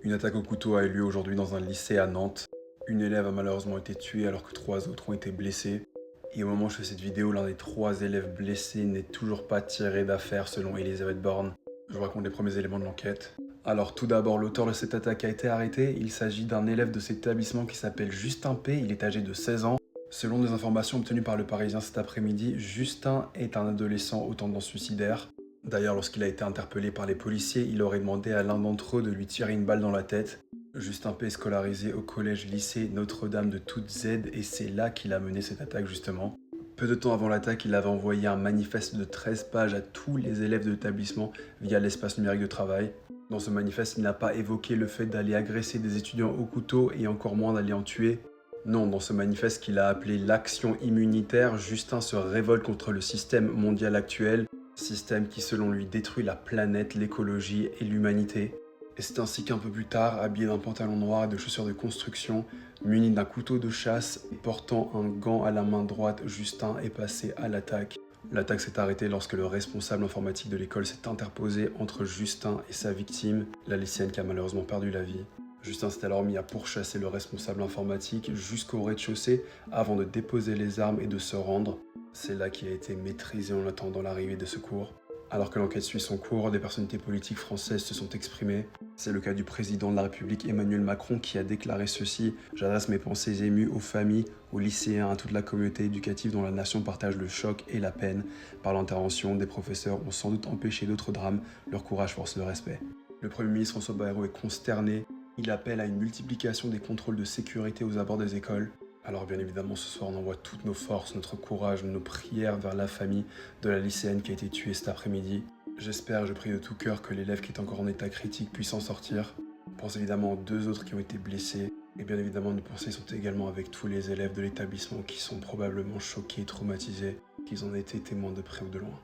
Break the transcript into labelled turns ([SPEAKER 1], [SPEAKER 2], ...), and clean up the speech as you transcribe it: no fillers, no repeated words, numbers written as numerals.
[SPEAKER 1] Une attaque au couteau a eu lieu aujourd'hui dans un lycée à Nantes. Une élève a malheureusement été tuée alors que 3 autres ont été blessés. Et au moment où je fais cette vidéo, l'un des 3 élèves blessés n'est toujours pas tiré d'affaire selon Elisabeth Borne. Je vous raconte les premiers éléments de l'enquête. Alors tout d'abord, l'auteur de cette attaque a été arrêté. Il s'agit d'un élève de cet établissement qui s'appelle Justin P. Il est âgé de 16 ans. Selon des informations obtenues par le Parisien cet après-midi, Justin est un adolescent aux tendances suicidaires. D'ailleurs, lorsqu'il a été interpellé par les policiers, il aurait demandé à l'un d'entre eux de lui tirer une balle dans la tête. Justin P est scolarisé au collège-lycée Notre-Dame de Toute Z et c'est là qu'il a mené cette attaque justement. Peu de temps avant l'attaque, il avait envoyé un manifeste de 13 pages à tous les élèves de l'établissement via l'espace numérique de travail. Dans ce manifeste, il n'a pas évoqué le fait d'aller agresser des étudiants au couteau et encore moins d'aller en tuer. Non, dans ce manifeste qu'il a appelé l'action immunitaire, Justin se révolte contre le système mondial actuel, système qui selon lui détruit la planète, l'écologie et l'humanité. Et c'est ainsi qu'un peu plus tard, habillé d'un pantalon noir et de chaussures de construction, muni d'un couteau de chasse et portant un gant à la main droite, Justin est passé à l'attaque. L'attaque s'est arrêtée lorsque le responsable informatique de l'école s'est interposé entre Justin et sa victime, la lycéenne qui a malheureusement perdu la vie. Justin s'est alors mis à pourchasser le responsable informatique jusqu'au rez-de-chaussée avant de déposer les armes et de se rendre. C'est là qu'il a été maîtrisé en attendant l'arrivée des secours. Alors que l'enquête suit son cours, des personnalités politiques françaises se sont exprimées. C'est le cas du président de la République Emmanuel Macron qui a déclaré ceci: « J'adresse mes pensées émues aux familles, aux lycéens, à toute la communauté éducative dont la nation partage le choc et la peine. Par l'intervention des professeurs ont sans doute empêché d'autres drames. Leur courage force le respect. » Le Premier ministre François Bayrou est consterné. Il appelle à une multiplication des contrôles de sécurité aux abords des écoles. Alors bien évidemment, ce soir, on envoie toutes nos forces, notre courage, nos prières vers la famille de la lycéenne qui a été tuée cet après-midi. J'espère, je prie de tout cœur que l'élève qui est encore en état critique puisse en sortir. On pense évidemment aux 2 autres qui ont été blessés. Et bien évidemment, nos pensées sont également avec tous les élèves de l'établissement qui sont probablement choqués et traumatisés, qu'ils en aient été témoins de près ou de loin.